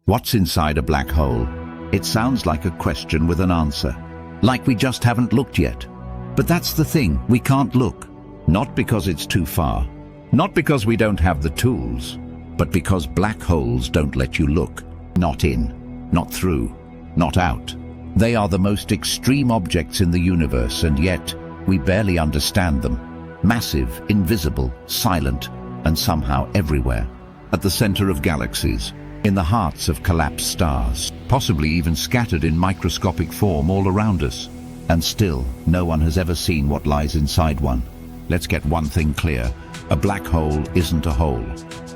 What's inside a black hole? It sounds like a question with an answer. Like we just haven't looked yet. But that's the thing, we can't look. Not because it's too far. Not because we don't have the tools. But because black holes don't let you look. Not in, not through, not out. They are the most extreme objects in the universe, and yet we barely understand them. Massive, invisible, silent, and somehow everywhere. At the center of galaxies, in the hearts of collapsed stars, possibly even scattered in microscopic form all around us. And still, no one has ever seen what lies inside one. Let's get one thing clear. A black hole isn't a hole.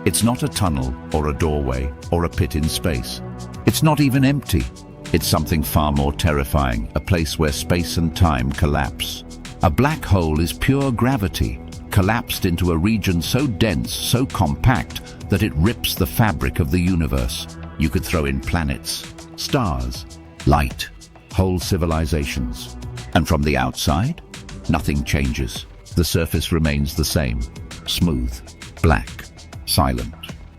It's not a tunnel or a doorway or a pit in space. It's not even empty. It's something far more terrifying, a place where space and time collapse. A black hole is pure gravity, collapsed into a region so dense, so compact, that it rips the fabric of the universe. You could throw in planets, stars, light, whole civilizations. And from the outside, nothing changes. The surface remains the same, smooth, black, silent.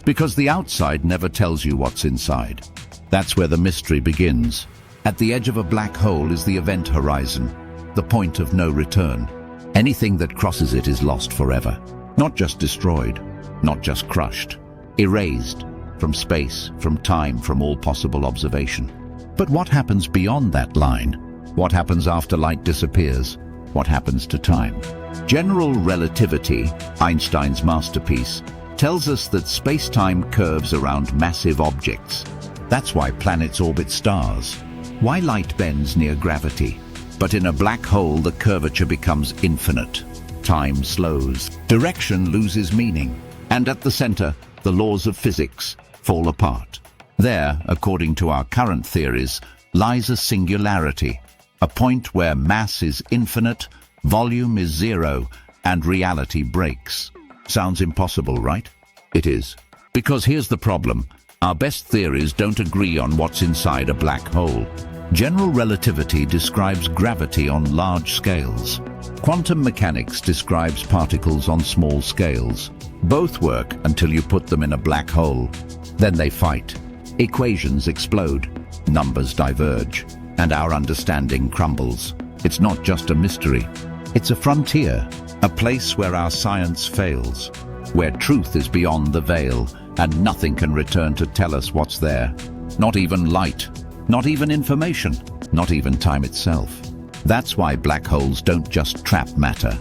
Because the outside never tells you what's inside. That's where the mystery begins. At the edge of a black hole is the event horizon, the point of no return. Anything that crosses it is lost forever. Not just destroyed, not just crushed. Erased from space, from time, from all possible observation. But what happens beyond that line? What happens after light disappears? What happens to time? General relativity, Einstein's masterpiece, tells us that space-time curves around massive objects. That's why planets orbit stars. Why light bends near gravity. But in a black hole, the curvature becomes infinite. Time slows. Direction loses meaning. And at the center, the laws of physics fall apart. There, according to our current theories, lies a singularity, a point where mass is infinite, volume is zero, and reality breaks. Sounds impossible, right? It is. Because here's the problem. Our best theories don't agree on what's inside a black hole. General relativity describes gravity on large scales. Quantum mechanics describes particles on small scales. Both work until you put them in a black hole. Then they fight. Equations explode. Numbers diverge. And our understanding crumbles. It's not just a mystery. It's a frontier. A place where our science fails. Where truth is beyond the veil, and nothing can return to tell us what's there. Not even light. Not even information. Not even time itself. That's why black holes don't just trap matter.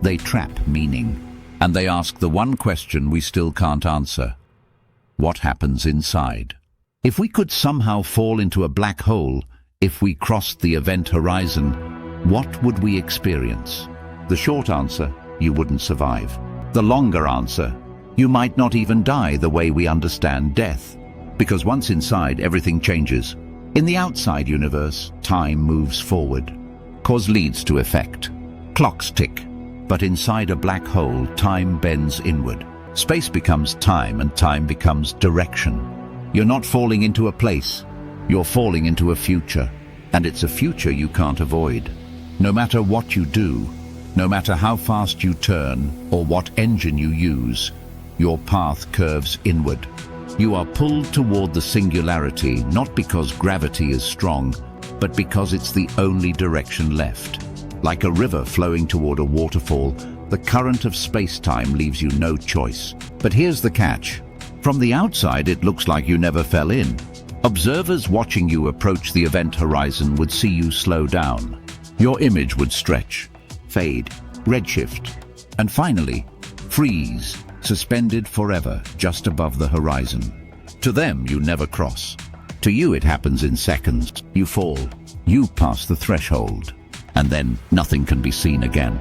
They trap meaning. And they ask the one question we still can't answer. What happens inside? If we could somehow fall into a black hole, if we crossed the event horizon, what would we experience? The short answer, you wouldn't survive. The longer answer, you might not even die the way we understand death. Because once inside, everything changes. In the outside universe, time moves forward. Cause leads to effect. Clocks tick. But inside a black hole, time bends inward. Space becomes time, and time becomes direction. You're not falling into a place. You're falling into a future. And it's a future you can't avoid. No matter what you do, no matter how fast you turn or what engine you use, your path curves inward. You are pulled toward the singularity, not because gravity is strong, but because it's the only direction left. Like a river flowing toward a waterfall, the current of space-time leaves you no choice. But here's the catch. From the outside, it looks like you never fell in. Observers watching you approach the event horizon would see you slow down. Your image would stretch, fade, redshift, and finally, freeze, suspended forever just above the horizon. To them, you never cross. To you, it happens in seconds. You fall. You pass the threshold. And then nothing can be seen again.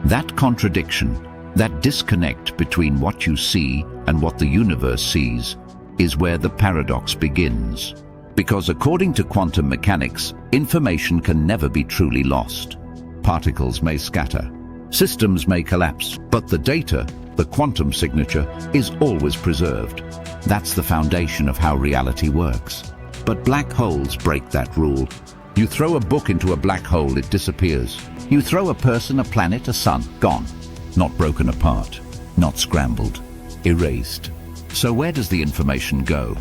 That contradiction, that disconnect between what you see and what the universe sees, is where the paradox begins. Because according to quantum mechanics, information can never be truly lost. Particles may scatter, systems may collapse, but the data, the quantum signature, is always preserved. That's the foundation of how reality works. But black holes break that rule. You throw a book into a black hole, it disappears. You throw a person, a planet, a sun, gone. Not broken apart, not scrambled, erased. So where does the information go?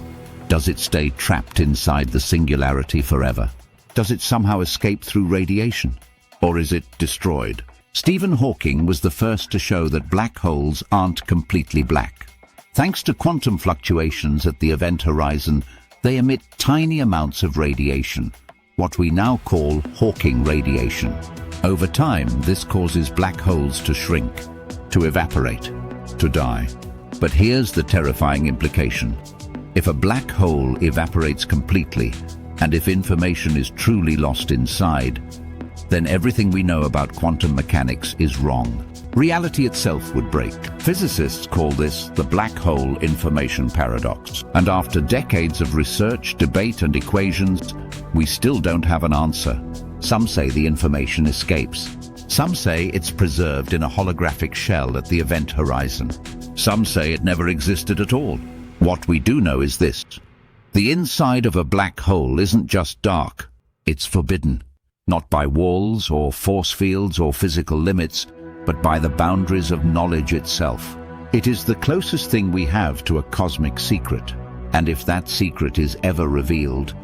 Does it stay trapped inside the singularity forever? Does it somehow escape through radiation? Or is it destroyed? Stephen Hawking was the first to show that black holes aren't completely black. Thanks to quantum fluctuations at the event horizon, they emit tiny amounts of radiation, what we now call Hawking radiation. Over time, this causes black holes to shrink, to evaporate, to die. But here's the terrifying implication. If a black hole evaporates completely, and if information is truly lost inside, then everything we know about quantum mechanics is wrong. Reality itself would break. Physicists call this the black hole information paradox. And after decades of research, debate, and equations, we still don't have an answer. Some say the information escapes. Some say it's preserved in a holographic shell at the event horizon. Some say it never existed at all. What we do know is this. The inside of a black hole isn't just dark, it's forbidden. Not by walls or force fields or physical limits, but by the boundaries of knowledge itself. It is the closest thing we have to a cosmic secret. And if that secret is ever revealed,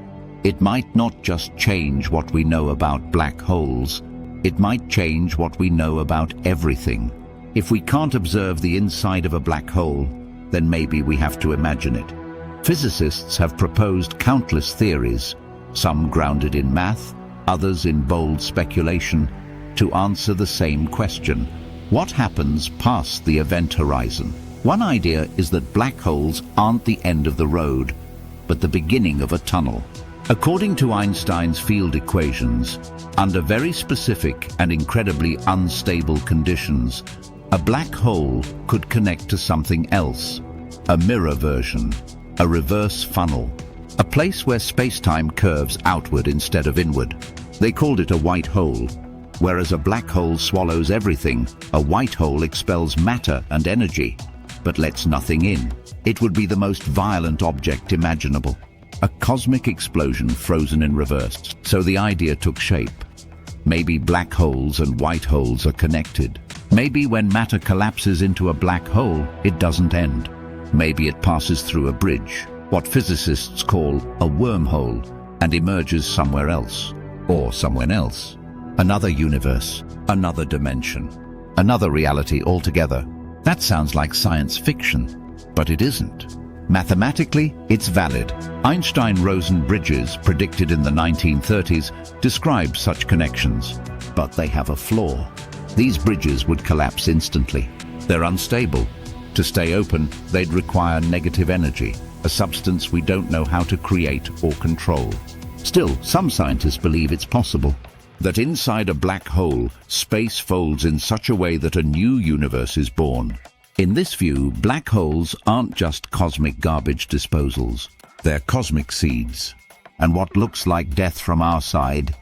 it might not just change what we know about black holes, it might change what we know about everything. If we can't observe the inside of a black hole, then maybe we have to imagine it. Physicists have proposed countless theories, some grounded in math, others in bold speculation, to answer the same question. What happens past the event horizon? One idea is that black holes aren't the end of the road, but the beginning of a tunnel. According to Einstein's field equations, under very specific and incredibly unstable conditions, a black hole could connect to something else, a mirror version, a reverse funnel, a place where space-time curves outward instead of inward. They called it a white hole. Whereas a black hole swallows everything, a white hole expels matter and energy, but lets nothing in. It would be the most violent object imaginable. A cosmic explosion frozen in reverse. So the idea took shape. Maybe black holes and white holes are connected. Maybe when matter collapses into a black hole, it doesn't end. Maybe it passes through a bridge, what physicists call a wormhole, and emerges somewhere else, or somewhere else. Another universe, another dimension, another reality altogether. That sounds like science fiction, but it isn't. Mathematically, it's valid. Einstein-Rosen bridges, predicted in the 1930s, describe such connections, but they have a flaw. These bridges would collapse instantly. They're unstable. To stay open, they'd require negative energy, a substance we don't know how to create or control. Still, some scientists believe it's possible. That inside a black hole, space folds in such a way that a new universe is born. In this view, black holes aren't just cosmic garbage disposals. They're cosmic seeds. And what looks like death from our side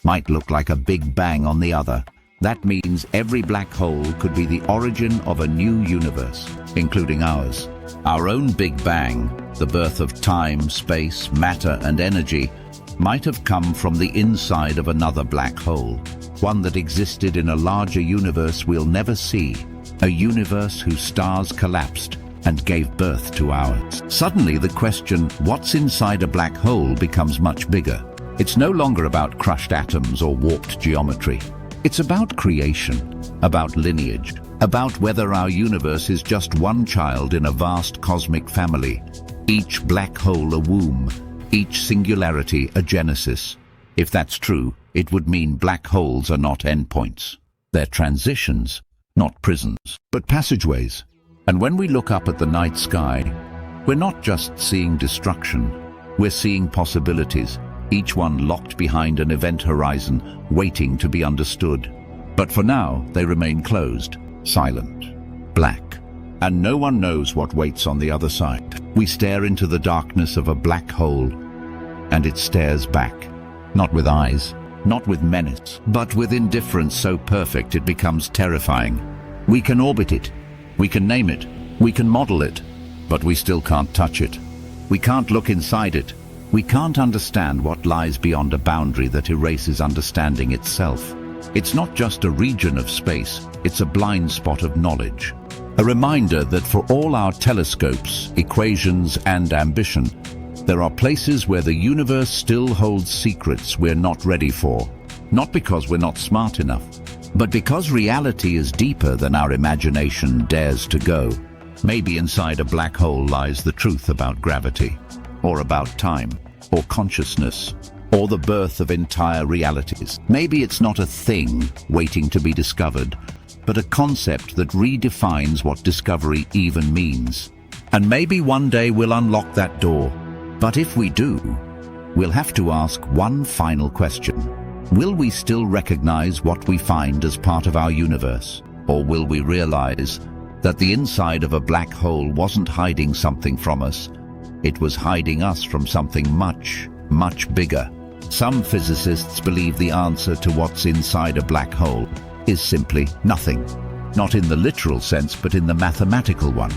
might look like a big bang on the other. That means every black hole could be the origin of a new universe, including ours. Our own Big Bang, the birth of time, space, matter, and energy, might have come from the inside of another black hole, one that existed in a larger universe we'll never see, a universe whose stars collapsed and gave birth to ours. Suddenly the question, what's inside a black hole, becomes much bigger. It's no longer about crushed atoms or warped geometry. It's about creation, about lineage, about whether our universe is just one child in a vast cosmic family, each black hole a womb, each singularity a genesis. If that's true, it would mean black holes are not endpoints. They're transitions, not prisons, but passageways. And when we look up at the night sky, we're not just seeing destruction, we're seeing possibilities, each one locked behind an event horizon, waiting to be understood. But for now, they remain closed, silent, black. And no one knows what waits on the other side. We stare into the darkness of a black hole, and it stares back, not with eyes, not with menace, but with indifference so perfect it becomes terrifying. We can orbit it, we can name it, we can model it, but we still can't touch it. We can't look inside it. We can't understand what lies beyond a boundary that erases understanding itself. It's not just a region of space, it's a blind spot of knowledge. A reminder that for all our telescopes, equations, and ambition, There are places where the universe still holds secrets we're not ready for. Not because we're not smart enough, but because reality is deeper than our imagination dares to go. Maybe inside a black hole lies the truth about gravity, or about time, or consciousness, or the birth of entire realities. Maybe it's not a thing waiting to be discovered, but a concept that redefines what discovery even means. And maybe one day we'll unlock that door. But if we do, we'll have to ask one final question. Will we still recognize what we find as part of our universe? Or will we realize that the inside of a black hole wasn't hiding something from us? It was hiding us from something much, much bigger. Some physicists believe the answer to what's inside a black hole is simply nothing. Not in the literal sense, but in the mathematical one.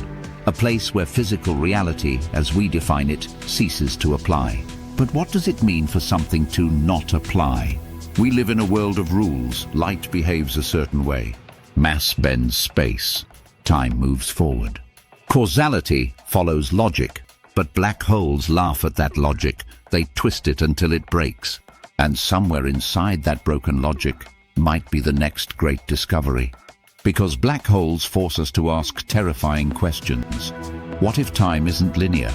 A place where physical reality, as we define it, ceases to apply. But what does it mean for something to not apply? We live in a world of rules. Light behaves a certain way. Mass bends space. Time moves forward. Causality follows logic, but black holes laugh at that logic. They twist it until it breaks. And somewhere inside that broken logic might be the next great discovery. Because black holes force us to ask terrifying questions. What if time isn't linear?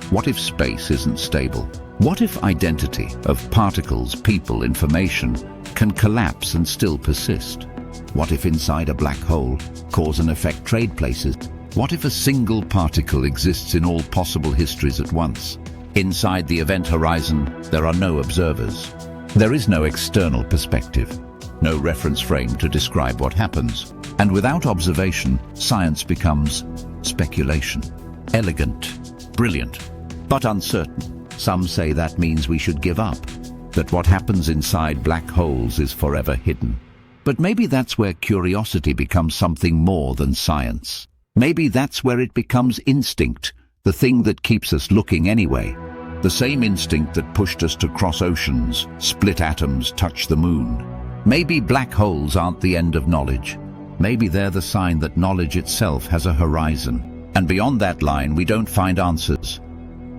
What if space isn't stable? What if identity of particles, people, information can collapse and still persist? What if inside a black hole, cause and effect trade places? What if a single particle exists in all possible histories at once? Inside the event horizon, there are no observers. There is no external perspective, no reference frame to describe what happens. And without observation, science becomes speculation. Elegant, brilliant, but uncertain. Some say that means we should give up, that what happens inside black holes is forever hidden. But maybe that's where curiosity becomes something more than science. Maybe that's where it becomes instinct, the thing that keeps us looking anyway. The same instinct that pushed us to cross oceans, split atoms, touch the moon. Maybe black holes aren't the end of knowledge. Maybe they're the sign that knowledge itself has a horizon. And beyond that line, we don't find answers.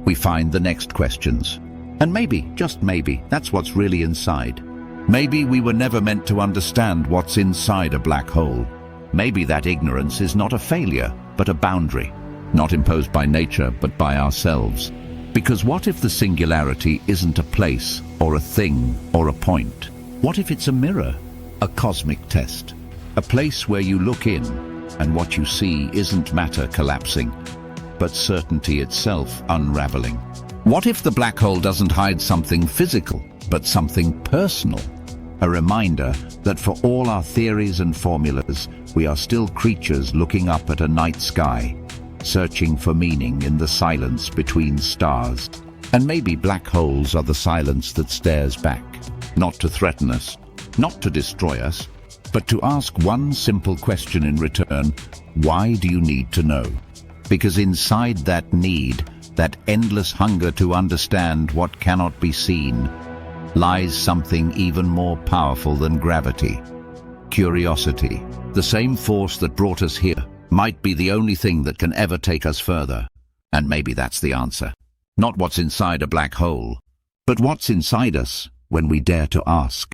We find the next questions. And maybe, just maybe, that's what's really inside. Maybe we were never meant to understand what's inside a black hole. Maybe that ignorance is not a failure, but a boundary. Not imposed by nature, but by ourselves. Because what if the singularity isn't a place, or a thing, or a point? What if it's a mirror, a cosmic test? A place where you look in, and what you see isn't matter collapsing, but certainty itself unraveling. What if the black hole doesn't hide something physical, but something personal? A reminder that for all our theories and formulas, we are still creatures looking up at a night sky, searching for meaning in the silence between stars. And maybe black holes are the silence that stares back, not to threaten us, not to destroy us, but to ask one simple question in return: why do you need to know? Because inside that need, that endless hunger to understand what cannot be seen, lies something even more powerful than gravity. Curiosity, the same force that brought us here, might be the only thing that can ever take us further. And maybe that's the answer. Not what's inside a black hole, but what's inside us when we dare to ask.